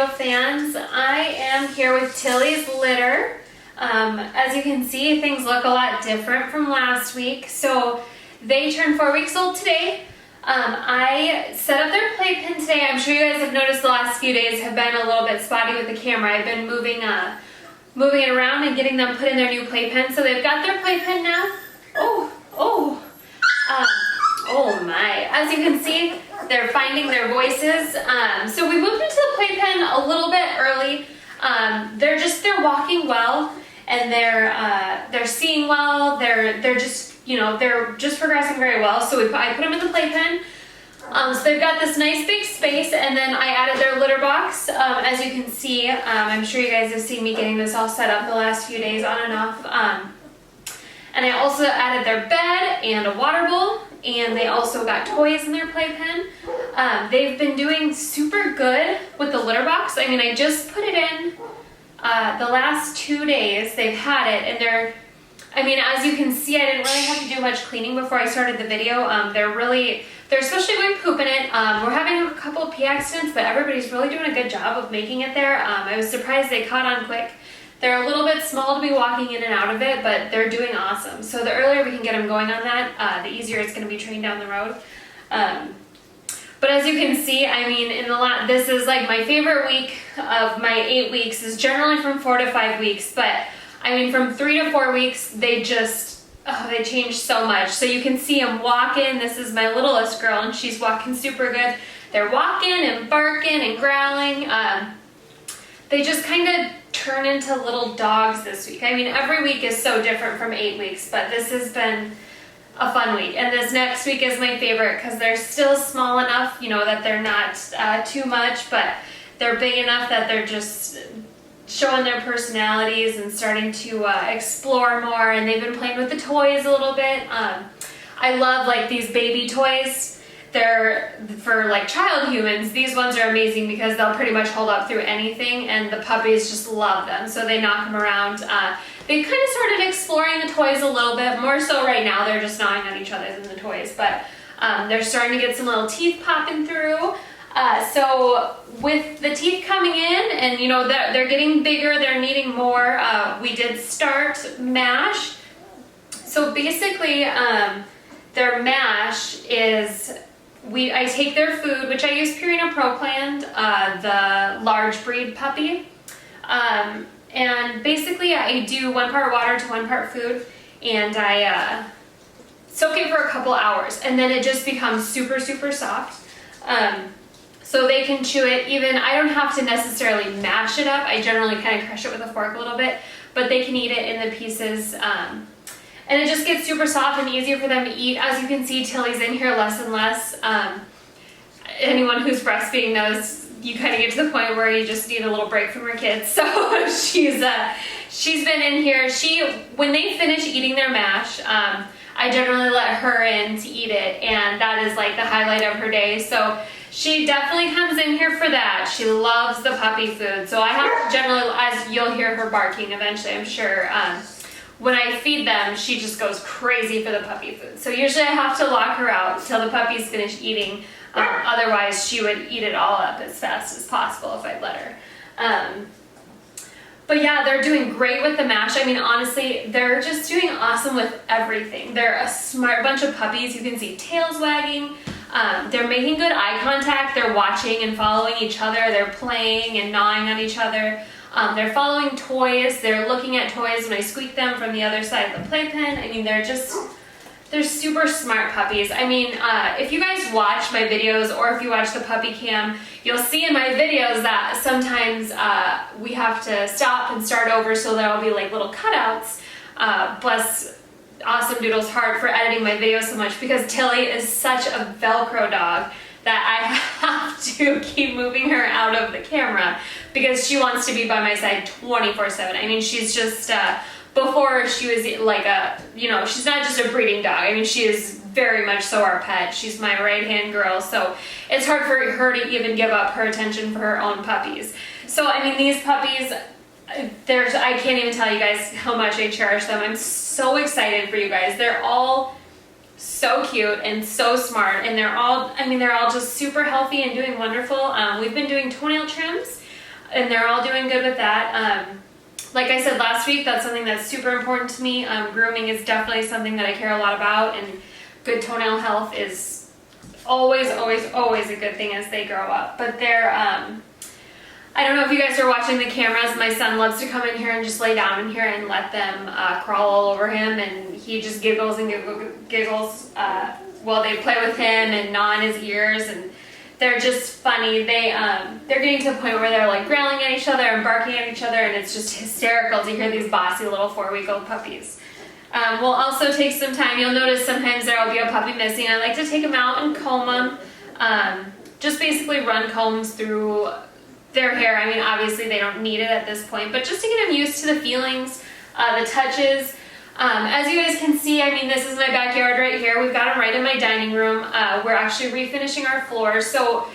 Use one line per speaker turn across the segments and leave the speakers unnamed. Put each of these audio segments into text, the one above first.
SheepaDoodle fans. I am here with Tilly's litter. As you can see, things look a lot different from last week. So they turned 4 weeks old today. I set up their playpen today. I'm sure you guys have noticed the last few days have been a little bit spotty with the camera. I've been moving it around and getting them put in their new playpen. So they've got their playpen now. Oh my. As you can see, they're finding their voices. So we moved into the playpen a little bit early. They're walking well, and they're seeing well. They're just, they're just progressing very well. So I put them in the playpen. So they've got this nice big space, and then I added their litter box. As you can see, I'm sure you guys have seen me getting this all set up the last few days on and off. And I also added their bed and a water bowl, and they also got toys in their playpen. They've been doing super good with the litter box. I mean, I just put it in the last 2 days. They've had it, and as you can see, I didn't really have to do much cleaning before I started the video. They're especially going poop in it. We're having a couple of pee accidents, but everybody's really doing a good job of making it there. I was surprised they caught on quick. They're a little bit small to be walking in and out of it, but they're doing awesome. So the earlier we can get them going on that, the easier it's going to be trained down the road. But as you can see, I mean, this is like my favorite week of my 8 weeks is generally from 4 to 5 weeks, but I mean, from 3 to 4 weeks, they changed so much. So you can see them walking. This is my littlest girl, and she's walking super good. They're walking and barking and growling. They just kind of turn into little dogs this week. I mean, every week is so different from 8 weeks, but this has been a fun week. And this next week is my favorite because they're still small enough, that they're not too much, but they're big enough that they're just showing their personalities and starting to explore more. And they've been playing with the toys a little bit. I love like these baby toys. They're for like child humans. These ones are amazing because they'll pretty much hold up through anything, and the puppies just love them. So they knock them around. They kind of started exploring the toys a little bit more so right now. They're just gnawing on each other than the toys, but they're starting to get some little teeth popping through. So with the teeth coming in, and they're getting bigger, they're needing more. We did start mash. So basically, their mash is. I take their food, which I use Purina Pro Plan, the large breed puppy, and basically I do 1 part water to 1 part food, and I soak it for a couple hours, and then it just becomes super, super soft. So they can chew it. Even I don't have to necessarily mash it up. I generally kind of crush it with a fork a little bit, but they can eat it in the pieces. And it just gets super soft and easier for them to eat. As you can see, Tilly's in here less and less. Anyone who's breastfeeding knows you kind of get to the point where you just need a little break from her kids. So she's been in here. When they finish eating their mash, I generally let her in to eat it, and that is like the highlight of her day. So she definitely comes in here for that. She loves the puppy food. So I have to generally, as you'll hear her barking eventually, I'm sure. When I feed them, she just goes crazy for the puppy food. So usually I have to lock her out until the puppies finish eating. Otherwise, she would eat it all up as fast as possible if I'd let her. But yeah, they're doing great with the mash. I mean, honestly, they're just doing awesome with everything. They're a smart bunch of puppies. You can see tails wagging. They're making good eye contact. They're watching and following each other. They're playing and gnawing on each other. They're following toys. They're looking at toys when I squeak them from the other side of the playpen. I mean, they're super smart puppies. I mean, if you guys watch my videos or if you watch the puppy cam, you'll see in my videos that sometimes we have to stop and start over, so there'll be like little cutouts. Bless Awesome Doodle's heart for editing my videos so much, because Tilly is such a Velcro dog that I have to keep moving her out of the camera because she wants to be by my side 24/7. I mean, she's just, before she was like she's not just a breeding dog. I mean, she is very much so our pet. She's my right-hand girl, so it's hard for her to even give up her attention for her own puppies. So, I mean, these puppies, I can't even tell you guys how much I cherish them. I'm so excited for you guys. They're all so cute and so smart, and they're all just super healthy and doing wonderful. We've been doing toenail trims. and they're all doing good with that. Like I said last week, that's something that's super important to me. Grooming is definitely something that I care a lot about, and good toenail health is always, always, always a good thing as they grow up. But they're, I don't know if you guys are watching the cameras. My son loves to come in here and just lay down in here and let them crawl all over him, and he just giggles and giggles while they play with him and gnaw on his ears, and they're just funny. They're getting to a point where they're like growling at each other and barking at each other, and it's just hysterical to hear these bossy little 4-week-old puppies. We'll also take some time. You'll notice sometimes there will be a puppy missing. I like to take them out and comb them. Just basically run combs through their hair. I mean, obviously they don't need it at this point, but just to get them used to the feelings, the touches. As you guys can see, I mean, this is my backyard right here. We've got them right in my dining room. We're actually refinishing our floors, so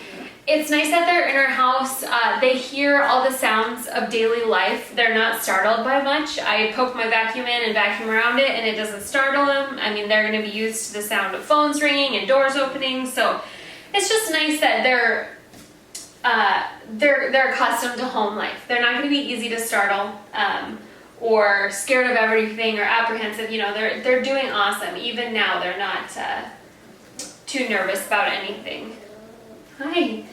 it's nice that they're in our house. They hear all the sounds of daily life. They're not startled by much. I poke my vacuum in and vacuum around it, and it doesn't startle them. I mean, they're going to be used to the sound of phones ringing and doors opening, so it's just nice that they're accustomed to home life. They're not going to be easy to startle or scared of everything or apprehensive. You know, they're doing awesome. Even now, they're not too nervous about anything. Hi.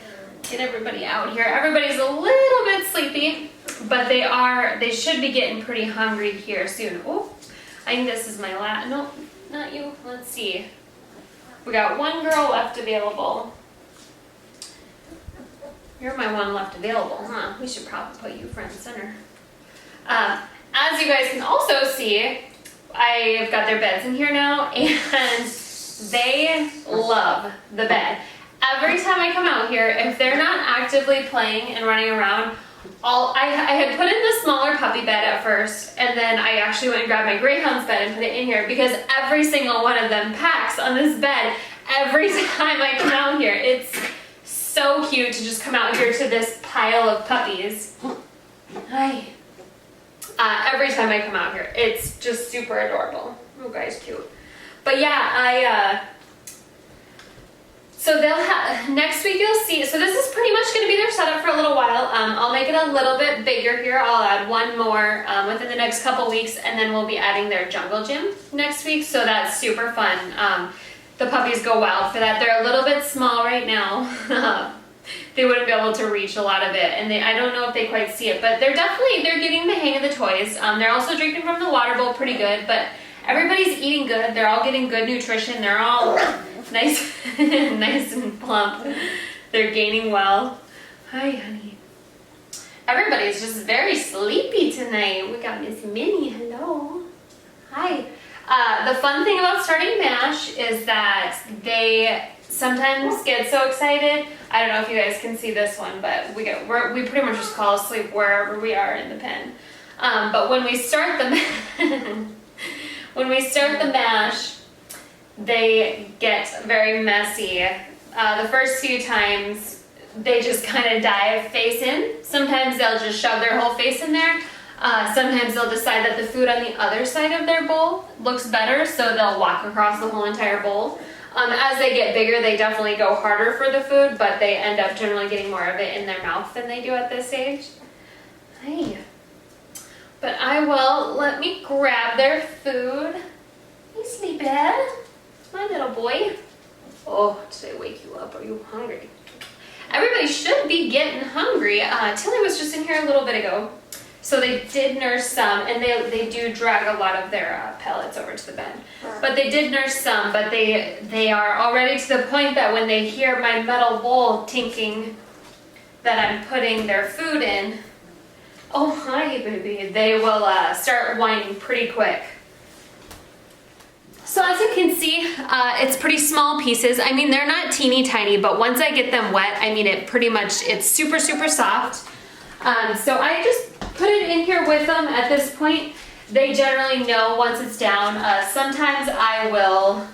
Get everybody out here. Everybody's a little bit sleepy, but they should be getting pretty hungry here soon. Oh, I think this is my last. No, not you. Let's see. We got one girl left available. You're my one left available, huh? We should probably put you front and center. As you guys can also see, I've got their beds in here now, and they love the bed. Every time I come out here, if they're not actively playing and running around, I had put in the smaller puppy bed at first, and then I actually went and grabbed my Greyhound's bed and put it in here, because every single one of them packs on this bed every time I come out here. It's so cute to just come out here to this pile of puppies. Hi. Every time I come out here, it's just super adorable. Oh, guys, cute. But yeah, so they'll have, next week you'll see, so this is pretty much going to be their setup for a little while. I'll make it a little bit bigger here. I'll add one more within the next couple weeks, and then we'll be adding their jungle gym next week, so that's super fun. The puppies go wild for that. They're a little bit small right now. They wouldn't be able to reach a lot of it, and I don't know if they quite see it, but they're getting the hang of the toys. They're also drinking from the water bowl pretty good, but everybody's eating good. They're all getting good nutrition. They're all nice, nice and plump. They're gaining well. Hi, honey. Everybody's just very sleepy tonight. We got Miss Minnie. Hello. Hi. The fun thing about starting MASH is that they sometimes get so excited. I don't know if you guys can see this one, but we pretty much just fall asleep wherever we are in the pen. But when we start the MASH, they get very messy. The first few times, they just kind of dive face in. Sometimes they'll just shove their whole face in there. Sometimes they'll decide that the food on the other side of their bowl looks better, so they'll walk across the whole entire bowl. As they get bigger, they definitely go harder for the food, but they end up generally getting more of it in their mouth than they do at this age. Hey. But let me grab their food. Hey, Sleepyhead. My little boy. Oh, did I wake you up? Are you hungry? Everybody should be getting hungry. Tilly was just in here a little bit ago. So they did nurse some, and they do drag a lot of their pellets over to the bed. But they did nurse some, but they are already to the point that when they hear my metal bowl tinking that I'm putting their food in, oh, hi, baby, they will start whining pretty quick. So as you can see, it's pretty small pieces. I mean, they're not teeny tiny, but once I get them wet, I mean, it's super, super soft. So I just put it in here with them at this point. They generally know once it's down. Sometimes I will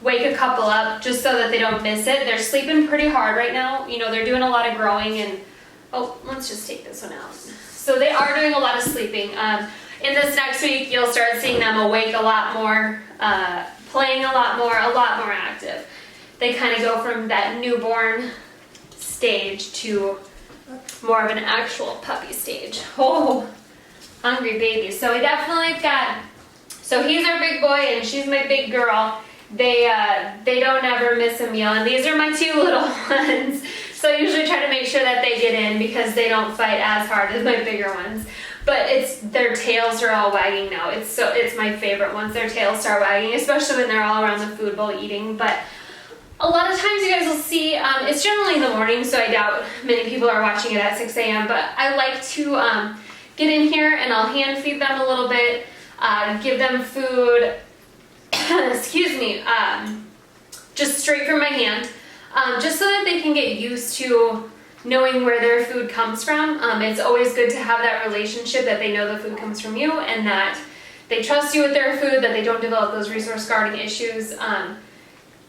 wake a couple up just so that they don't miss it. They're sleeping pretty hard right now. You know, they're doing a lot of growing and, oh, let's just take this one out. So they are doing a lot of sleeping. In this next week, you'll start seeing them awake a lot more, playing a lot more active. They kind of go from that newborn stage to more of an actual puppy stage. Oh, hungry baby. So we definitely got, so he's our big boy and she's my big girl. They don't ever miss a meal, and these are my two little ones. So I usually try to make sure that they get in because they don't fight as hard as my bigger ones. But their tails are all wagging now. It's my favorite once their tails start wagging, especially when they're all around the food bowl eating. But a lot of times you guys will see, it's generally in the morning, so I doubt many people are watching it at 6 a.m. But I like to get in here and I'll hand feed them a little bit, give them food, excuse me, just straight from my hand, just so that they can get used to knowing where their food comes from. It's always good to have that relationship that they know the food comes from you and that they trust you with their food, that they don't develop those resource guarding issues.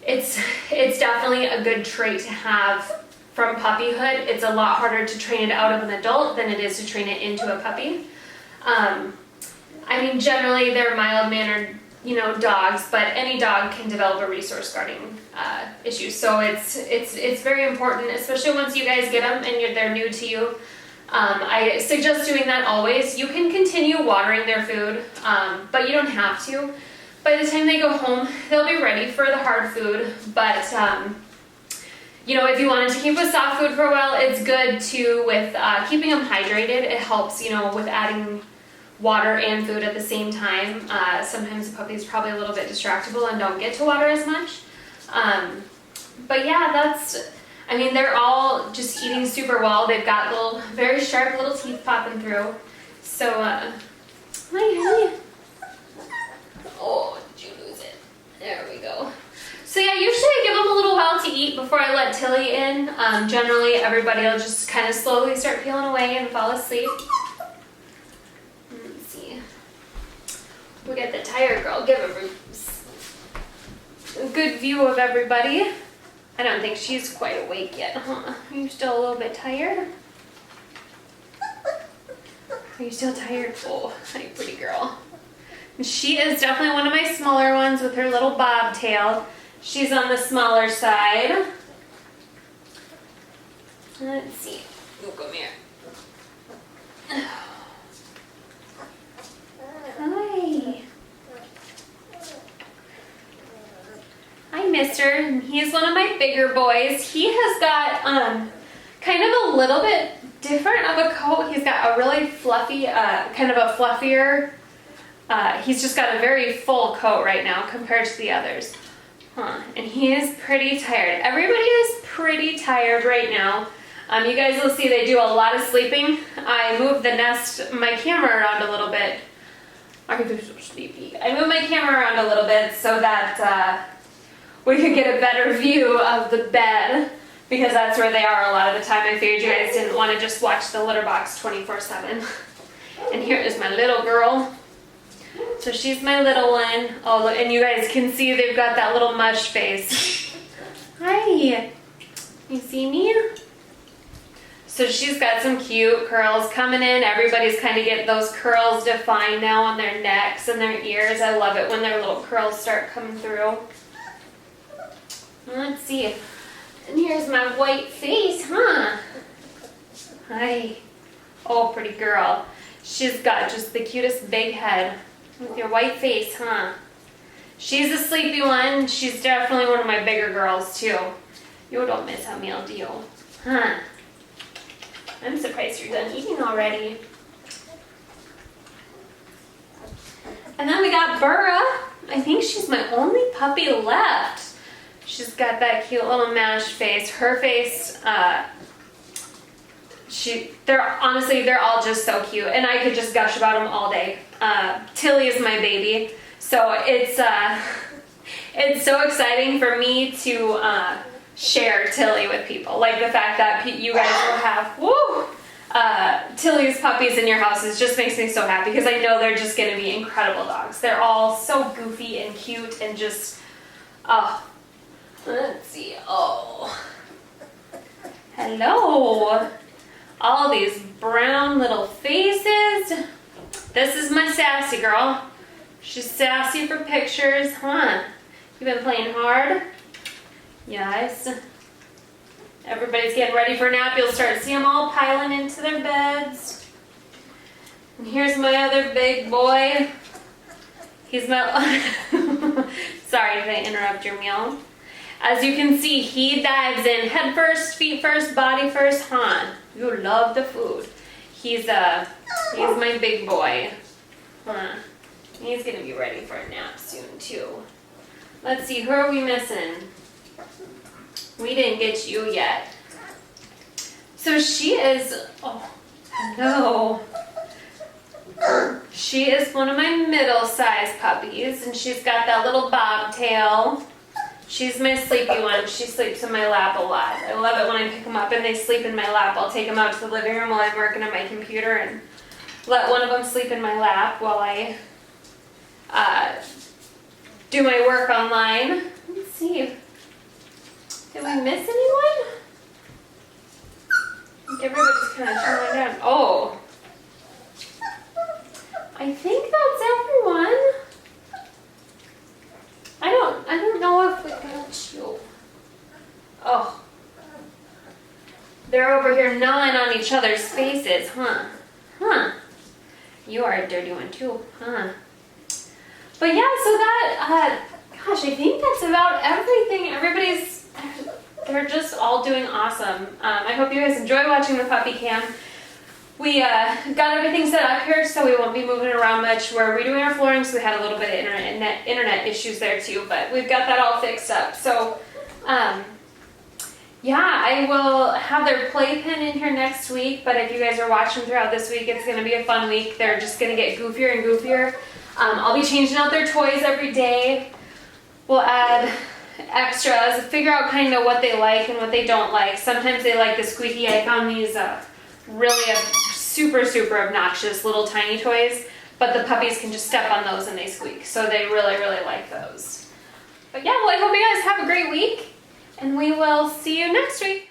It's definitely a good trait to have from puppyhood. It's a lot harder to train it out of an adult than it is to train it into a puppy. I mean, generally they're mild-mannered, dogs, but any dog can develop a resource guarding issue. So it's very important, especially once you guys get them and they're new to you. I suggest doing that always. You can continue watering their food, but you don't have to. By the time they go home, they'll be ready for the hard food. But if you wanted to keep with soft food for a while, it's good too with keeping them hydrated. It helps, with adding water and food at the same time. Sometimes the puppy's probably a little bit distractible and don't get to water as much. But yeah, they're all just eating super well. They've got very sharp little teeth popping through. So, hi, honey. Oh, did you lose it? There we go. So yeah, usually I give them a little while to eat before I let Tilly in. Generally, everybody will just kind of slowly start peeling away and fall asleep. Let's see. We got the tired girl. Give a good view of everybody. I don't think she's quite awake yet, huh? Are you still a little bit tired? Are you still tired? Oh, honey, pretty girl. She is definitely one of my smaller ones with her little bobtail. She's on the smaller side. Let's see. Oh, come here. Hi. Hi, mister. He's one of my bigger boys. He has got kind of a little bit different of a coat. He's got a really fluffy, kind of a fluffier, he's just got a very full coat right now compared to the others. And he is pretty tired. Everybody is pretty tired right now. You guys will see they do a lot of sleeping. I moved my camera around a little bit. Are you so sleepy? I moved my camera around a little bit so that we could get a better view of the bed, because that's where they are a lot of the time. I figured you guys didn't want to just watch the litter box 24/7. And here is my little girl. So she's my little one. Oh, and you guys can see they've got that little mush face. Hi. You see me? So she's got some cute curls coming in. Everybody's kind of getting those curls defined now on their necks and their ears. I love it when their little curls start coming through. Let's see. And here's my white face, huh? Hi. Oh, pretty girl. She's got just the cutest big head with your white face, huh? She's a sleepy one. She's definitely one of my bigger girls, too. You don't miss a meal, do you? Huh? I'm surprised you're done eating already. And then we got Burra. I think she's my only puppy left. She's got that cute little mashed face. Her face, they're all just so cute, and I could just gush about them all day. Tilly is my baby, so it's so exciting for me to share Tilly with people. Like the fact that you guys will have Tilly's puppies in your houses just makes me so happy, because I know they're just going to be incredible dogs. They're all so goofy and cute and just, let's see, hello. All these brown little faces. This is my sassy girl. She's sassy for pictures, huh? You been playing hard? Yes. Everybody's getting ready for a nap. You'll start to see them all piling into their beds. And here's my other big boy. He's my... Sorry if I interrupt your meal. As you can see, he dives in head first, feet first, body first. Huh? You love the food. He's my big boy. Huh? He's gonna be ready for a nap soon too. Let's see, who are we missing? We didn't get you yet. So she is, oh no. She is one of my middle-sized puppies, and she's got that little bobtail. She's my sleepy one. She sleeps in my lap a lot. I love it when I pick them up and they sleep in my lap. I'll take them out to the living room while I'm working on my computer and let one of them sleep in my lap while I do my work online. Let's see. Did we miss anyone? I think everybody's kind of showing down. Oh. I think that's everyone. I don't know if we got you. Oh. They're over here gnawing on each other's faces, huh? Huh. You are a dirty one too, huh? But yeah, so that, gosh, I think that's about everything. They're just all doing awesome. I hope you guys enjoy watching the puppy cam. We got everything set up here, so we won't be moving around much. We're redoing our flooring, so we had a little bit of internet issues there too, but we've got that all fixed up. So, yeah, I will have their playpen in here next week, but if you guys are watching throughout this week, it's going to be a fun week. They're just going to get goofier and goofier. I'll be changing out their toys every day. We'll add extras, figure out kind of what they like and what they don't like. Sometimes they like the squeaky. I found these really super obnoxious little tiny toys, but the puppies can just step on those and they squeak, so they really like those. But yeah, well, I hope you guys have a great week, and we will see you next week.